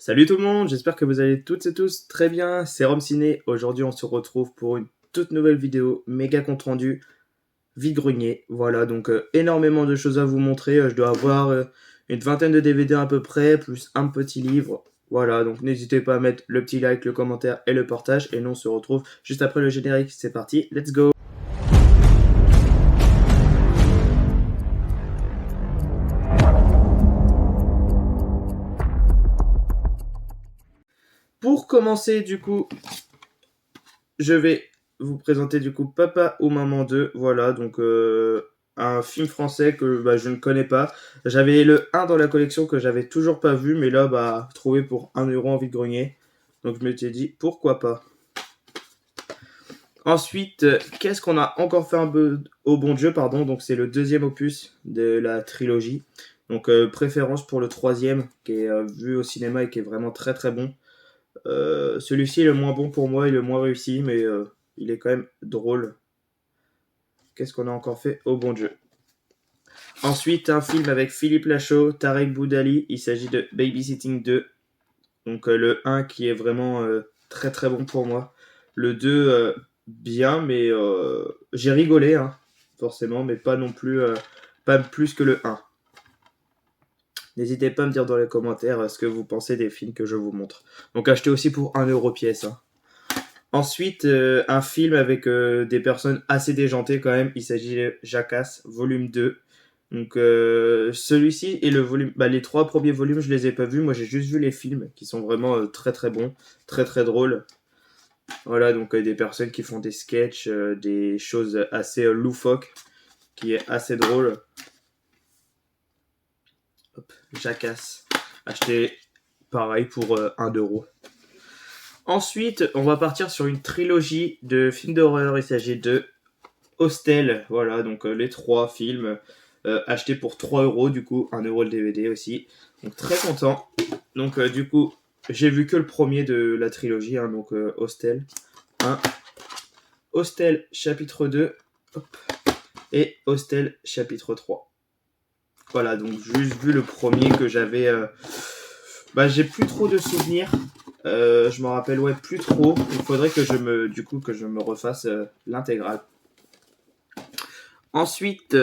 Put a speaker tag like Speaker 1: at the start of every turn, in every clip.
Speaker 1: Salut tout le monde, j'espère que vous allez toutes et tous très bien, c'est Rome Ciné. Aujourd'hui on se retrouve pour une toute nouvelle vidéo, méga compte rendu, vide-grenier. Voilà, donc énormément de choses à vous montrer. Je dois avoir une vingtaine de DVD à peu près, plus un petit livre. Voilà, donc n'hésitez pas à mettre le petit like, le commentaire et le partage. Et nous on se retrouve juste après le générique. C'est parti, let's go! Pour commencer du coup, je vais vous présenter du coup Papa ou Maman 2. Voilà, donc un film français que je ne connais pas. J'avais le 1 dans la collection que j'avais toujours pas vu, mais là, trouvé pour 1 euro en vide-grenier. Donc je m'étais dit, pourquoi pas. Ensuite, qu'est-ce qu'on a encore fait un peu au bon Dieu, pardon. Donc c'est le deuxième opus de la trilogie. Donc préférence pour le troisième, qui est vu au cinéma et qui est vraiment très très bon. Celui-ci est le moins bon pour moi et le moins réussi, mais il est quand même drôle. Qu'est-ce qu'on a encore fait? Oh bon Dieu. Ensuite, un film avec Philippe Lachaud, Tarek Boudali. Il s'agit de Babysitting 2. Donc le 1 qui est vraiment très très bon pour moi. Le 2, bien, mais j'ai rigolé, hein, forcément, mais pas non plus, pas plus que le 1. N'hésitez pas à me dire dans les commentaires ce que vous pensez des films que je vous montre. Donc achetez aussi pour 1 euro pièce. Hein. Ensuite, un film avec des personnes assez déjantées quand même. Il s'agit de Jackass, volume 2. Donc celui-ci et le volume, les 3 premiers volumes, je les ai pas vus. Moi, j'ai juste vu les films qui sont vraiment très très bons, très très drôles. Voilà, donc des personnes qui font des sketchs, des choses assez loufoques, qui est assez drôle. Hop, Jackass. Acheté pareil pour 1 euro. Ensuite, on va partir sur une trilogie de films d'horreur. Il s'agit de Hostel. Voilà, donc les 3 films achetés pour 3 euros, du coup, 1 euro le DVD aussi. Donc très content. Donc du coup, j'ai vu que le premier de la trilogie, hein, donc Hostel 1. Hostel chapitre 2. Hop, et Hostel chapitre 3. Voilà, donc juste vu le premier que j'avais... j'ai plus trop de souvenirs. Je m'en rappelle plus trop. Il faudrait que je me refasse l'intégrale. Ensuite,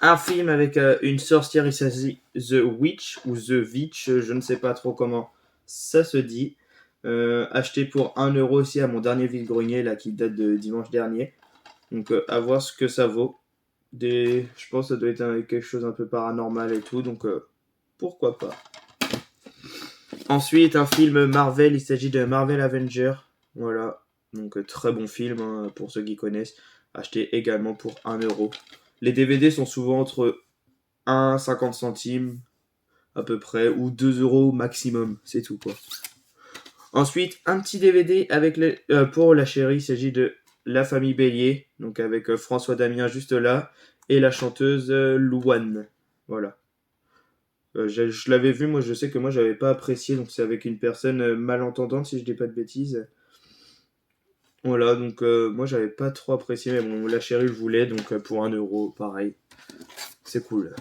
Speaker 1: un film avec une sorcière, il s'agit The Witch ou The Witch, je ne sais pas trop comment ça se dit. Acheté pour 1 euro aussi à mon dernier vide-grenier là qui date de dimanche dernier. Donc à voir ce que ça vaut. Je pense que ça doit être quelque chose un peu paranormal et tout, donc pourquoi pas. Ensuite, un film Marvel, il s'agit de Marvel Avenger. Voilà, donc très bon film hein, pour ceux qui connaissent. Acheté également pour 1 euro. Les DVD sont souvent entre 1,50 centimes à peu près, ou 2 euros maximum, c'est tout quoi. Ensuite, un petit DVD avec pour la chérie, il s'agit de La Famille Bélier, donc avec François Damien juste là, et la chanteuse Louane. Voilà. Je l'avais vu, moi je sais que moi j'avais pas apprécié, donc c'est avec une personne malentendante si je dis pas de bêtises. Voilà, donc moi j'avais pas trop apprécié, mais bon, la chérie le voulait, donc pour 1 euro, pareil. C'est cool.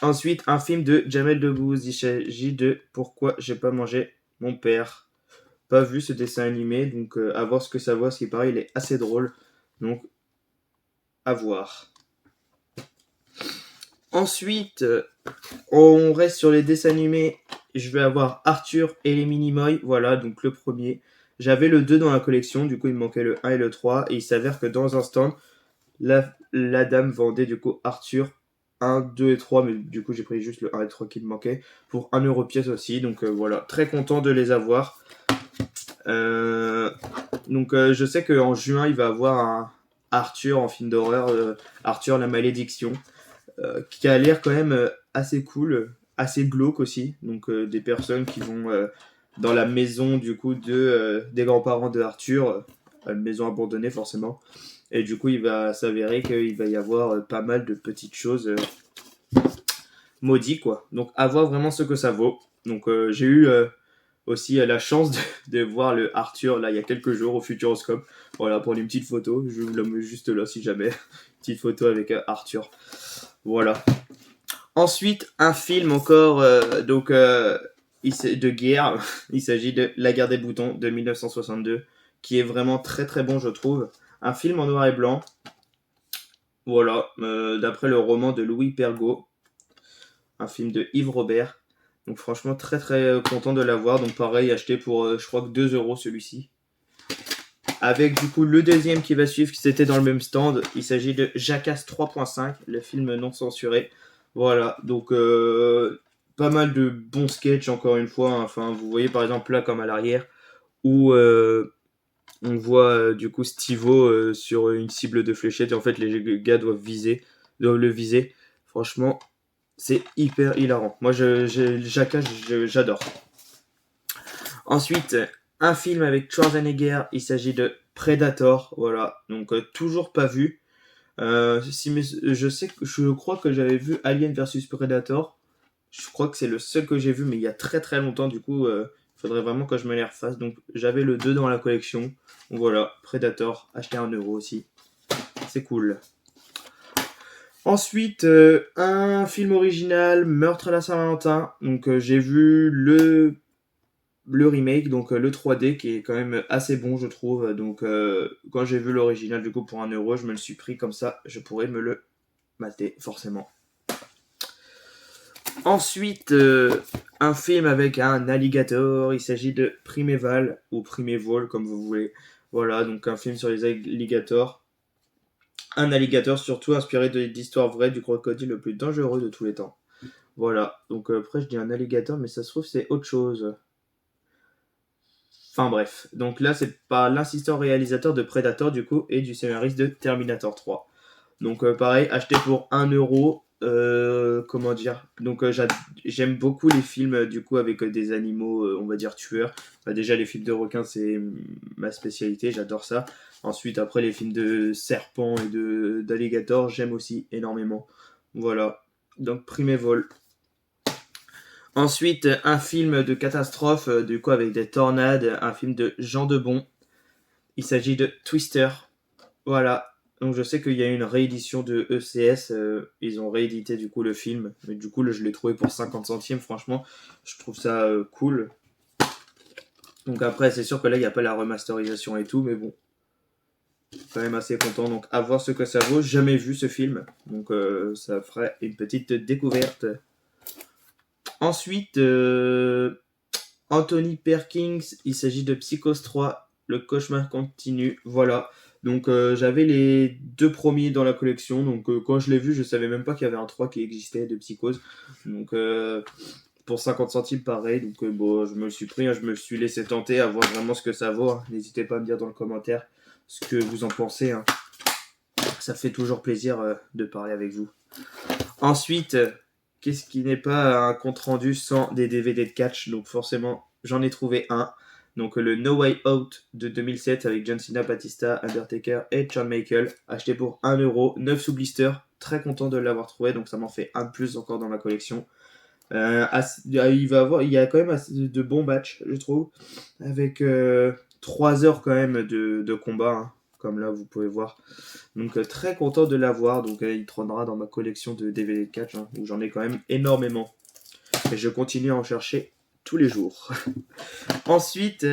Speaker 1: Ensuite, un film de Jamel Debbouze, il s'agit de Pourquoi j'ai pas mangé mon père. Pas vu ce dessin animé, donc à voir ce que ça vaut, ce qui paraît, il est assez drôle, donc à voir. Ensuite, on reste sur les dessins animés. Je vais avoir Arthur et les Minimoys. Voilà, donc le premier. J'avais le 2 dans la collection, du coup il me manquait le 1 et le 3. Et il s'avère que dans un stand, la dame vendait du coup Arthur 1, 2 et 3. Mais du coup j'ai pris juste le 1 et le 3 qui me manquait. Pour 1 euro pièce aussi. Donc voilà, très content de les avoir. Je sais qu'en juin il va avoir un Arthur en film d'horreur. Arthur la malédiction. Qui a l'air quand même assez cool, assez glauque aussi. Donc des personnes qui vont dans la maison du coup des grands-parents de Arthur, une maison abandonnée forcément. Et du coup, il va s'avérer qu'il va y avoir pas mal de petites choses maudites quoi. Donc à voir vraiment ce que ça vaut. Donc j'ai eu aussi la chance de voir le Arthur là il y a quelques jours au Futuroscope. Voilà, pour une petite photo. Je vous la mets juste là si jamais. Petite photo avec Arthur. Voilà. Ensuite, un film encore. de guerre. Il s'agit de La guerre des boutons de 1962, qui est vraiment très très bon, je trouve. Un film en noir et blanc. Voilà, d'après le roman de Louis Pergaud, un film de Yves Robert. Donc franchement très très content de l'avoir. Donc pareil, acheté pour je crois que 2 € celui-ci. Avec du coup le deuxième qui va suivre, qui c'était dans le même stand. Il s'agit de Jackass 3.5, le film non censuré. Voilà, donc pas mal de bons sketchs encore une fois. Enfin, vous voyez par exemple là comme à l'arrière, où on voit du coup Steve-O sur une cible de fléchette. Et en fait, les gars doivent le viser. Franchement, c'est hyper hilarant. Moi, Jackass, j'adore. Ensuite, un film avec Schwarzenegger, il s'agit de Predator, voilà, donc toujours pas vu. Je crois que j'avais vu Alien versus Predator. Je crois que c'est le seul que j'ai vu, mais il y a très très longtemps, du coup, il faudrait vraiment que je me les refasse. Donc j'avais le 2 dans la collection. Donc voilà, Predator, acheté 1€ aussi. C'est cool. Ensuite, un film original, Meurtre à la Saint-Valentin. Donc j'ai vu le remake, donc le 3D qui est quand même assez bon je trouve. Donc quand j'ai vu l'original du coup pour 1€, je me le suis pris comme ça, je pourrais me le mater forcément. Ensuite, un film avec un alligator, il s'agit de Primeval ou Primeval comme vous voulez. Voilà, donc un film sur les alligators. Un alligator surtout inspiré d'histoires vraies du crocodile le plus dangereux de tous les temps. Voilà, donc après je dis un alligator mais ça se trouve c'est autre chose. Enfin bref, donc là c'est par l'assistant réalisateur de Predator du coup et du scénariste de Terminator 3. Donc pareil, acheté pour 1€. Comment dire. Donc j'aime beaucoup les films du coup avec des animaux, on va dire tueurs. Enfin, déjà les films de requins c'est ma spécialité, j'adore ça. Ensuite après les films de serpents et d'alligators j'aime aussi énormément. Voilà. Donc Primeval. Ensuite, un film de catastrophe, du coup avec des tornades, un film de Jean Debon. Il s'agit de Twister. Voilà. Donc je sais qu'il y a une réédition de ECS. Ils ont réédité du coup le film. Mais du coup, je l'ai trouvé pour 50 centimes. Franchement, je trouve ça cool. Donc après, c'est sûr que là, il n'y a pas la remasterisation et tout. Mais bon, quand même assez content. Donc à voir ce que ça vaut. Jamais vu ce film. Donc ça ferait une petite découverte. Ensuite, Anthony Perkins, il s'agit de Psychose 3, le cauchemar continue, voilà. Donc j'avais les 2 premiers dans la collection, donc quand je l'ai vu, je savais même pas qu'il y avait un 3 qui existait de Psychose. Donc pour 50 centimes pareil, donc bon, je me le suis pris, hein, je me suis laissé tenter à voir vraiment ce que ça vaut. Hein. N'hésitez pas à me dire dans le commentaire ce que vous en pensez. Hein. Ça fait toujours plaisir de parler avec vous. Ensuite, qu'est-ce qui n'est pas un compte rendu sans des DVD de catch? Donc forcément, j'en ai trouvé un. Donc le No Way Out de 2007 avec John Cena, Batista, Undertaker et Shawn Michaels, acheté pour 1€, 9 sous blister. Très content de l'avoir trouvé, donc ça m'en fait un de plus encore dans ma collection. Il y a quand même assez de bons matchs, je trouve, avec 3 heures quand même de combat, hein, comme là vous pouvez voir. Donc très content de l'avoir, donc il trônera dans ma collection de DVD de catch, hein, où j'en ai quand même énormément. Et je continue à en chercher tous les jours. Ensuite,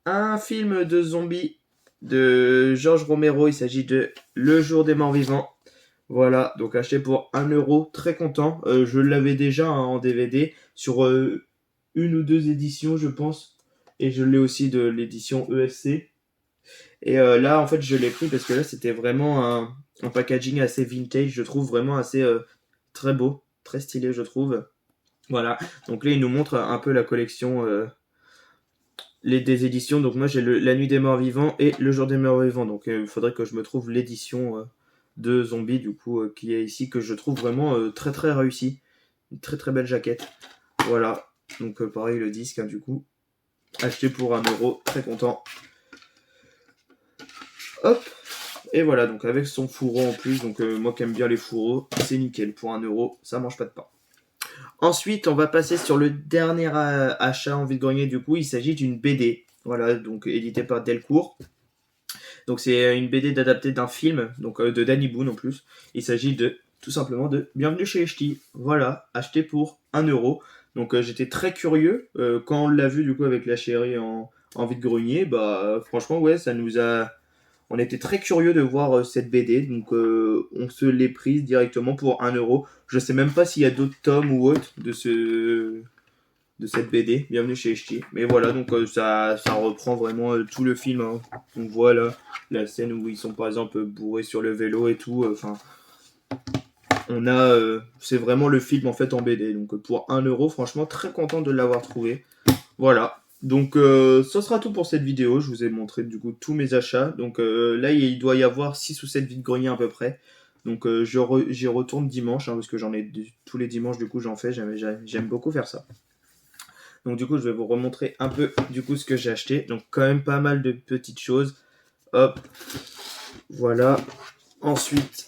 Speaker 1: un film de zombies de George Romero, il s'agit de Le Jour des Morts Vivants. Voilà, donc acheté pour 1€, très content. Je l'avais déjà hein, en DVD sur une ou deux éditions, je pense. Et je l'ai aussi de l'édition ESC. Et là, en fait, je l'ai pris parce que là, c'était vraiment un packaging assez vintage, je trouve vraiment assez très beau, très stylé, je trouve. Voilà, donc là, il nous montre un peu la collection des éditions. Donc moi, j'ai La Nuit des Morts Vivants et Le Jour des Morts Vivants. Donc il faudrait que je me trouve l'édition de Zombie, du coup, qui est ici, que je trouve vraiment très très réussi. Une très très belle jaquette. Voilà, donc pareil, le disque, hein, du coup, acheté pour 1€, très content. Hop, et voilà, donc avec son fourreau en plus, donc moi qui aime bien les fourreaux, c'est nickel, pour 1€, ça mange pas de pain. Ensuite, on va passer sur le dernier achat en vide-grenier, du coup, il s'agit d'une BD, voilà, donc édité par Delcourt. Donc c'est une BD d'adapté d'un film, donc de Danny Boone en plus. Il s'agit tout simplement de Bienvenue chez les Ch'tis, voilà, acheté pour 1€. Donc j'étais très curieux. Quand on l'a vu du coup avec la chérie en vide-grenier, bah franchement ouais, on était très curieux de voir cette BD, donc on se l'est prise directement pour 1 euro. Je sais même pas s'il y a d'autres tomes ou autres de cette BD. Bienvenue chez Echti. Mais voilà, donc ça reprend vraiment tout le film, hein. Donc voilà la scène où ils sont par exemple bourrés sur le vélo et tout. Enfin, c'est vraiment le film en fait en BD. Donc pour 1 euro, franchement très content de l'avoir trouvé. Voilà. Donc ça sera tout pour cette vidéo. Je vous ai montré du coup tous mes achats. Donc là il doit y avoir 6 ou 7 vides-greniers à peu près. Donc j'y retourne dimanche, hein, parce que tous les dimanches du coup j'en fais. J'aime beaucoup faire ça. Donc du coup je vais vous remontrer un peu du coup ce que j'ai acheté. Donc quand même pas mal de petites choses. Hop. Voilà. Ensuite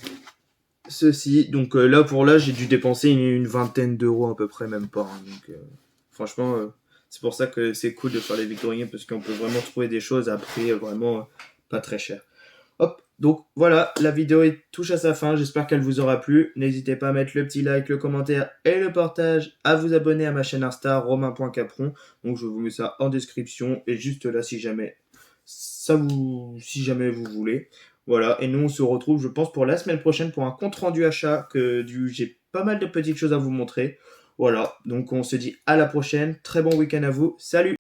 Speaker 1: ceci. Donc là j'ai dû dépenser une vingtaine d'euros à peu près, même pas, hein. Donc franchement c'est pour ça que c'est cool de faire les victoriens, parce qu'on peut vraiment trouver des choses à prix vraiment pas très cher. Hop, donc voilà, la vidéo touche à sa fin, j'espère qu'elle vous aura plu. N'hésitez pas à mettre le petit like, le commentaire et le partage, à vous abonner à ma chaîne Insta, romain.capron. Donc je vous mets ça en description et juste là si jamais vous voulez. Voilà, et nous on se retrouve je pense pour la semaine prochaine pour un compte rendu achat j'ai pas mal de petites choses à vous montrer. Voilà, donc on se dit à la prochaine, très bon week-end à vous, salut!